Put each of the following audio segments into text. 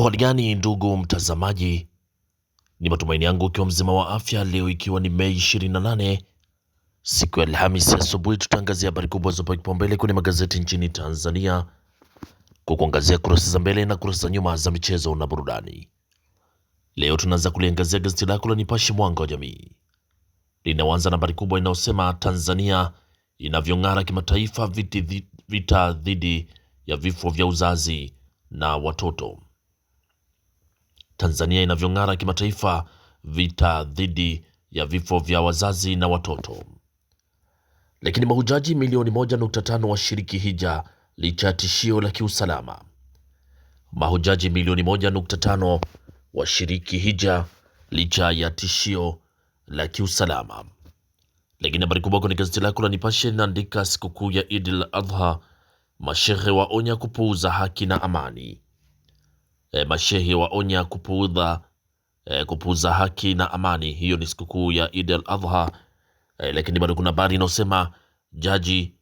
Uhali gani ndugu mtazamaji, ni matumaini yangu ukiwa mzima wa afya. Leo ikiwa ni Mei 28 siku ya Alhamisi asubuhi, tutaangazia habari kubwa zopewa kipaumbele kwenye magazeti nchini Tanzania, kwa kuangazia kurasa za mbele na kurasa za nyuma za michezo na burudani. Leo tunaanza kuliangazia gazeti lako la Nipashe Mwanga wa Jamii. Linaanza na habari kubwa inayosema Tanzania inavyong'ara kimataifa, vita dhidi ya vifo vya uzazi na watoto. Tanzania inavyong'ara kimataifa, vita dhidi ya vifo vya wazazi na watoto. Lakini mahujaji milioni 1.5 washiriki hija licha ya tishio la kiusalama. Mahujaji milioni 1.5 washiriki hija licha ya tishio la kiusalama. Lakini habari kubwa kwenye gazeti lako la Nipashe inaandika sikukuu ya Eid al-Adha, mashehe waonya kupuuza haki na amani. Mashehe waonya kupuuza haki na amani. Hiyo ni sikukuu ya Eid al-Adha. Lakini bado kuna habari inayosema jaji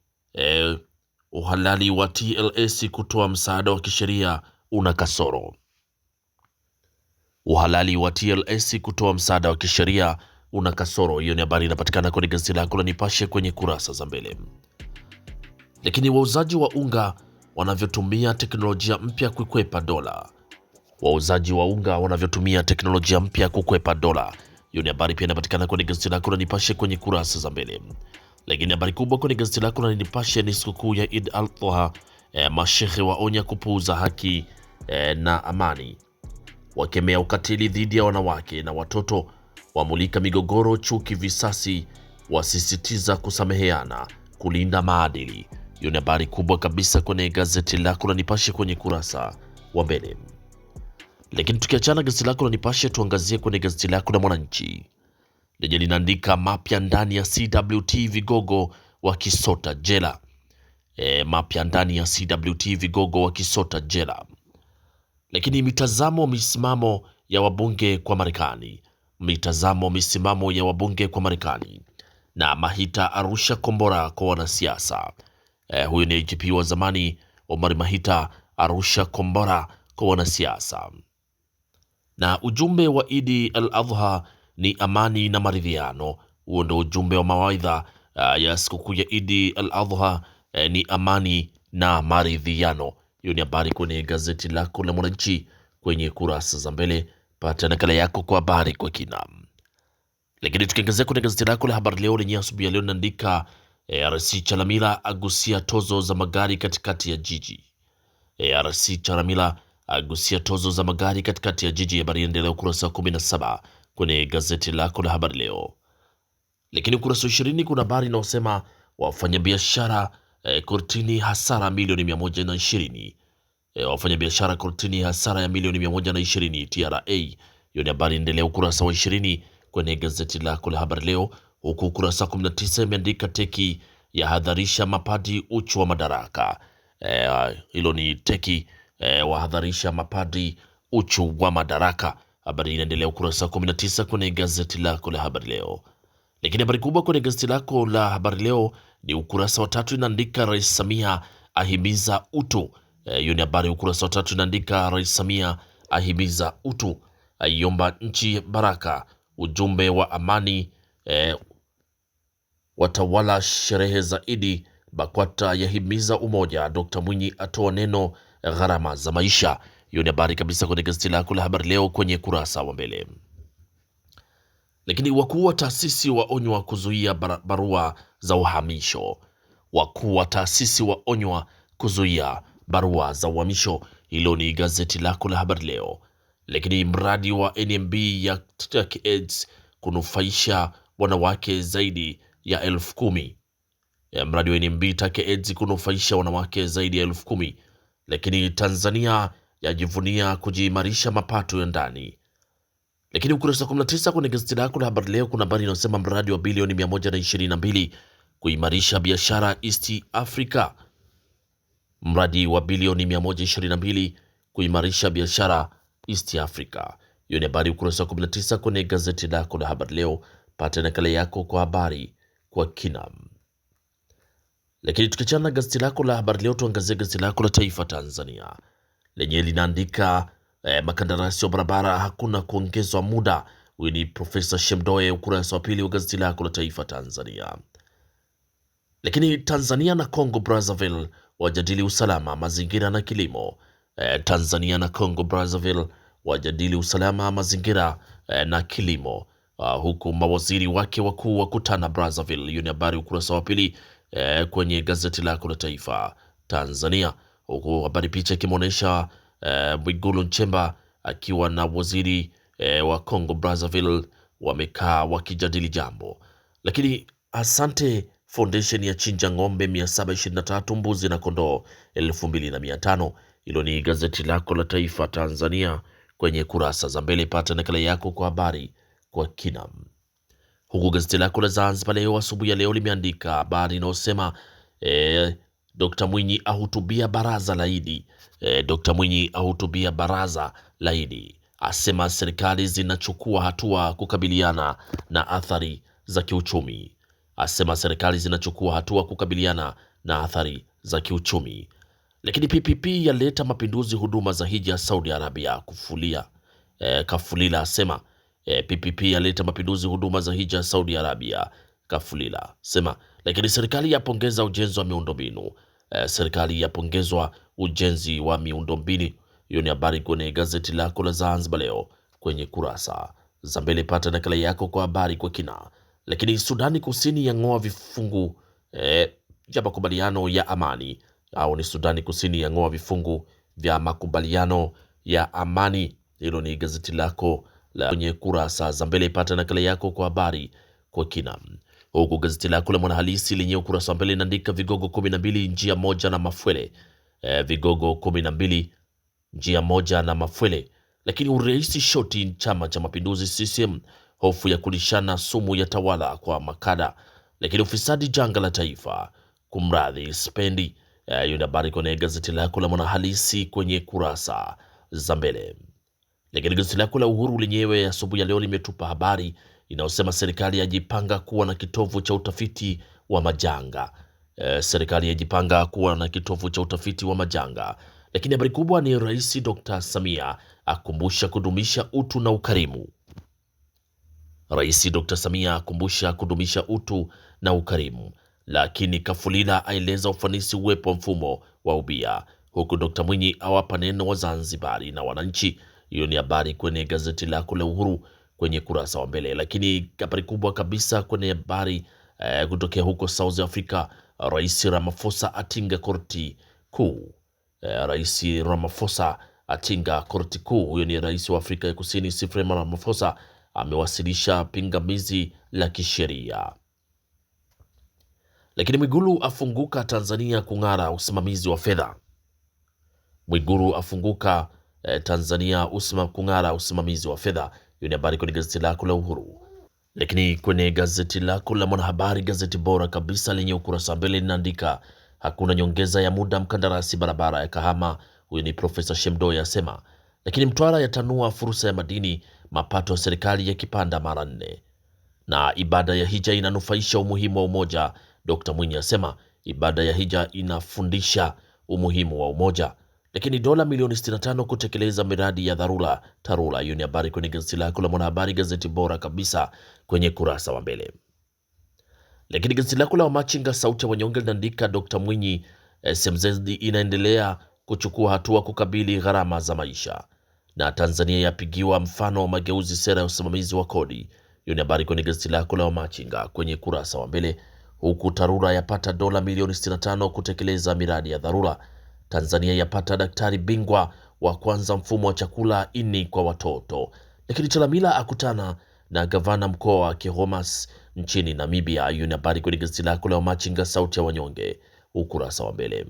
uhalali wa TLS kutoa msaada wa kisheria una kasoro. Uhalali wa TLS kutoa msaada wa kisheria una kasoro. Hiyo ni habari inapatikana kwenye gazeti lako la Nipashe kwenye kurasa za mbele. Lakini wauzaji wa unga wanavyotumia teknolojia mpya kukwepa dola. Wauzaji wa unga wanavyotumia teknolojia mpya kukwepa dola. Hiyo ni habari pia inapatikana kwenye gazeti lako la Nipashe kwenye kurasa za mbele. Lakini habari kubwa kwenye gazeti lako la Nipashe ni sikukuu ya Eid al-Adha, mashehe waonya kupuuza haki na amani, wakemea ukatili dhidi ya wanawake na watoto, wamulika migogoro, chuki, visasi, wasisitiza kusameheana, kulinda maadili. Hiyo ni habari kubwa kabisa kwenye gazeti lako la Nipashe kwenye kurasa wa mbele. Lakini tukiachana gazeti lako la Nipashe, tuangazie kwenye gazeti lako la Mwananchi lenye linaandika mapya ndani ya CWT, vigogo wa kisota jela. Mapya ndani ya CWT, vigogo wa kisota jela. Lakini mitazamo misimamo ya wabunge kwa Marekani, mitazamo misimamo ya wabunge kwa Marekani. Na Mahita arusha kombora kwa wanasiasa. Huyu ni IGP wa zamani Omar Mahita arusha kombora kwa wanasiasa. Na ujumbe wa Eid al-Adha ni amani na maridhiano. Huo ndio ujumbe wa mawaidha ya sikukuu ya Eid al-Adha, ni amani na maridhiano. Hiyo ni habari kwenye gazeti lako la Mwananchi kwenye kurasa za mbele. Pata nakala yako kwa habari kwa kina. Lakini tukiangazia kwenye gazeti lako la Habari Leo lenye asubuhi ya leo linaandika RC Chalamila agusia tozo za magari katikati ya jiji. RC Chalamila agusia tozo za magari katikati ya jiji. Habari inaendelea ukurasa wa 17 kwenye gazeti lako la Habari Leo. Lakini ukurasa wa 20 kuna habari inayosema wafanyabiashara kortini hasara milioni 120. Wafanyabiashara kortini hasara ya milioni 120 TRA. Hiyo ni habari inaendelea ukurasa wa 20 kwenye gazeti lako la Habari Leo, huku ukurasa wa 19 imeandika teki ya hadharisha mapadi uchu wa madaraka. Hilo ni teki wahadharisha mapadi uchu wa madaraka. Habari inaendelea ukurasa wa 19 kwenye gazeti lako la Habari Leo. Lakini habari kubwa kwenye gazeti lako la Habari Leo ni ukurasa wa 3 inaandika Rais Samia ahimiza utu. Hiyo ni habari ukurasa wa 3 inaandika Rais Samia ahimiza utu, aiomba nchi baraka, ujumbe wa amani, watawala sherehe za Idi, BAKWATA yahimiza umoja, Dr. Mwinyi atoa neno gharama za maisha. Hiyo ni habari kabisa kwenye gazeti lako la Habari Leo kwenye kurasa wa mbele. Lakini wakuu wa taasisi waonywa kuzuia barua za uhamisho. Wakuu wa taasisi waonywa kuzuia barua za uhamisho. Hilo ni gazeti lako la Habari Leo. Lakini mradi wa NMB ya Tech Aids kunufaisha wanawake zaidi ya 10,000. Mradi wa NMB Tech Aids kunufaisha wanawake zaidi ya 10,000. Lakini Tanzania yajivunia kujiimarisha mapato ya ndani. Lakini ukurasa 19 kwenye gazeti lako la Habari Leo kuna habari inayosema mradi wa bilioni 122 kuimarisha biashara East Africa. Mradi wa bilioni 122 kuimarisha biashara East Africa. Hiyo ni habari ukurasa wa 19 kwenye gazeti lako la Habari Leo. Pata nakala yako kwa habari kwa kina. Lakini tukiachana na gazeti lako la Habari Leo, tuangazie gazeti lako la Taifa Tanzania lenye linaandika makandarasi wa barabara hakuna kuongezwa muda. Huyu ni Profesa Shemdoe, ukurasa wa pili wa gazeti lako la Taifa Tanzania. Lakini Tanzania na Congo Brazzaville wajadili usalama, mazingira na kilimo. Tanzania na Congo Brazzaville wajadili usalama, mazingira na kilimo, huku mawaziri wake wakuu wakutana Brazzaville. Hiyo ni habari ukurasa wa pili kwenye gazeti lako la Taifa Tanzania, huku habari picha ikimwonyesha Mwigulu Nchemba akiwa na waziri wa Congo Brazzaville, wamekaa wakijadili jambo. Lakini Asante Foundation ya chinja ng'ombe 723, mbuzi na kondoo 2500. Hilo ni gazeti lako la Taifa Tanzania kwenye kurasa za mbele. Pata nakala yako kwa habari kwa kina. Huku gazeti lako la Zanzibar Leo asubuhi ya leo limeandika habari inayosema Dr. Mwinyi ahutubia baraza la Idi. Dr. Mwinyi ahutubia baraza la Idi, asema serikali zinachukua hatua kukabiliana na athari za kiuchumi. Asema serikali zinachukua hatua kukabiliana na athari za kiuchumi. Lakini PPP yaleta mapinduzi huduma za hija Saudi Arabia kufulia. Kafulila asema PPP yaleta mapinduzi huduma za hija Saudi Arabia. Kafulila sema. Lakini serikali yapongeza ujenzi wa miundombinu. Serikali yapongezwa ujenzi wa miundombinu. Hiyo ni habari kwenye gazeti lako la Zanzibar Leo kwenye kurasa za mbele. Pata nakala yako kwa habari kwa kina. Lakini Sudani Kusini yang'oa vifungu vya makubaliano ya amani, au ni Sudani Kusini yang'oa vifungu vya makubaliano ya amani. Hilo ni gazeti lako la kwenye kurasa za mbele. Pata nakala yako kwa habari kwa kina. Huku gazeti lako la Mwanahalisi lenye ukurasa wa mbele inaandika vigogo 12 njia moja na Mafwele. Vigogo 12 njia moja na Mafwele. Lakini urais shoti Chama cha Mapinduzi CCM, hofu ya kulishana sumu ya tawala kwa makada. Lakini ufisadi janga la taifa, kumradhi spendi. Hiyo ni habari kwenye gazeti lako la Mwanahalisi kwenye kurasa za mbele. Lakini gazeti lako la Uhuru lenyewe asubuhi ya leo limetupa habari inayosema serikali yajipanga kuwa na kitovu cha utafiti wa majanga. Serikali yajipanga kuwa na kitovu cha utafiti wa majanga. Lakini habari kubwa ni Rais Dr. Samia akumbusha kudumisha utu na ukarimu. Rais Dr. Samia akumbusha kudumisha utu na ukarimu. Lakini Kafulila aeleza ufanisi uwepo wa mfumo wa ubia, huku Dr. Mwinyi awapa neno wa Zanzibari na wananchi. Hiyo ni habari kwenye gazeti lako la Uhuru kwenye kurasa wa mbele. Lakini habari kubwa kabisa kwenye habari kutokea huko South Africa, Rais Ramaphosa atinga korti kuu. Rais Ramaphosa atinga korti kuu. Huyo ni rais wa Afrika ya Kusini Cyril Ramaphosa amewasilisha pingamizi la kisheria. Lakini Mwigulu afunguka Tanzania kung'ara usimamizi wa fedha. Mwigulu afunguka Tanzania kung'ara usimamizi wa fedha. Hiyo ni habari kwenye gazeti lako la Uhuru. Lakini kwenye gazeti lako la Mwanahabari, gazeti bora kabisa lenye ukurasa mbele linaandika hakuna nyongeza ya muda mkandarasi barabara ya Kahama. Huyo ni Profesa Shemdoe asema. Lakini Mtwara yatanua fursa ya madini, mapato ya serikali yakipanda mara 4. Na ibada ya hija inanufaisha umuhimu wa umoja. Dr. Mwinyi asema ibada ya hija inafundisha umuhimu wa umoja. Lakini dola milioni 65 kutekeleza miradi ya dharura TARURA. Hiyo ni habari kwenye gazeti lako la Mwanahabari, gazeti bora kabisa kwenye kurasa wa mbele. Lakini gazeti lako la Wamachinga sauti ya wanyonge linaandika Dr. Mwinyi, SMZ inaendelea kuchukua hatua kukabili gharama za maisha, na Tanzania yapigiwa mfano wa mageuzi sera ya usimamizi wa kodi. Hiyo ni habari kwenye gazeti lako la Wamachinga kwenye kurasa wa mbele. Huku TARURA yapata dola milioni 65 kutekeleza miradi ya dharura. Tanzania yapata daktari bingwa wa kwanza mfumo wa chakula ini kwa watoto. Lakini Chalamila akutana na gavana mkoa wa Kihomas nchini Namibia. Hiyo ni habari kwenye gazeti lako la Wamachinga sauti ya wanyonge ukurasa wa mbele.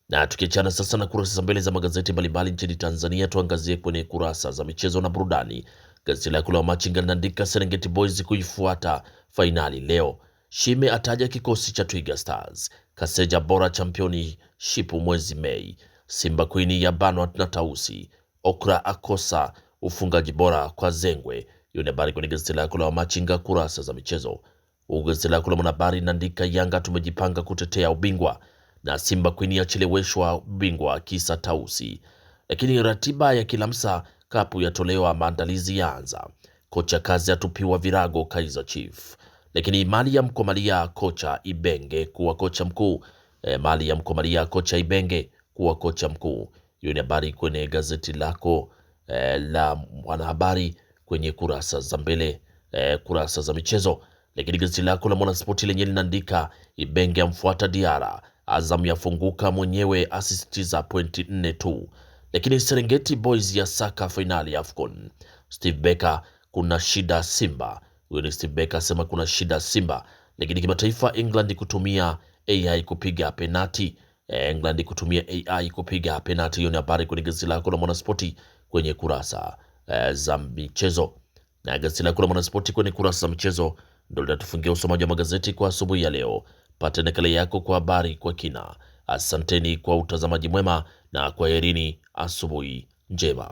Na tukiachana sasa na kurasa za mbele za magazeti mbalimbali nchini Tanzania, tuangazie kwenye kurasa za michezo na burudani. Gazeti lako la Wamachinga linaandika Serengeti Boys kuifuata fainali leo. Shime ataja kikosi cha Twiga Stars. Kaseja bora championi shipu mwezi Mei. Simba Queen ya banwa na Tausi. Okra akosa ufungaji bora kwa Zengwe. Hiyo ni habari kwenye gazeti lako la Wamachinga kurasa za michezo. Gazeti lako la Mwanahabari inaandika Yanga tumejipanga kutetea ubingwa, na Simba Queen yacheleweshwa ubingwa kisa Tausi. Lakini ratiba ya Kilamsa Cup yatolewa, maandalizi yaanza. Kocha kazi atupiwa virago Kaizer Chief. Lakini mali ya mkomalia kocha Ibenge kuwa kocha mkuu. Mali ya mkomalia kocha Ibenge kuwa kocha mkuu. Hiyo ni habari kwenye gazeti lako la Mwanahabari kwenye kurasa za mbele, kurasa za michezo. Lakini gazeti lako la Mwanaspoti lenye linaandika Ibenge amfuata Diara, Azam yafunguka mwenyewe, asisitiza pointi 4 tu. Lakini Serengeti Boys ya saka fainali ya AFCON. Steve Becker, kuna shida Simba. Huyo ni Steve Becker asema kuna shida Simba. Lakini kimataifa, England kutumia AI kupiga penati. England kutumia AI kupiga penati. Hiyo ni habari kwenye gazeti lako la Mwanaspoti kwenye kurasa za michezo. Na gazeti lako la Mwanaspoti kwenye kurasa za michezo ndio linatufungia usomaji wa magazeti kwa asubuhi ya leo. Pata nakala yako kwa habari kwa kina. Asanteni kwa utazamaji mwema na kwaherini, asubuhi njema.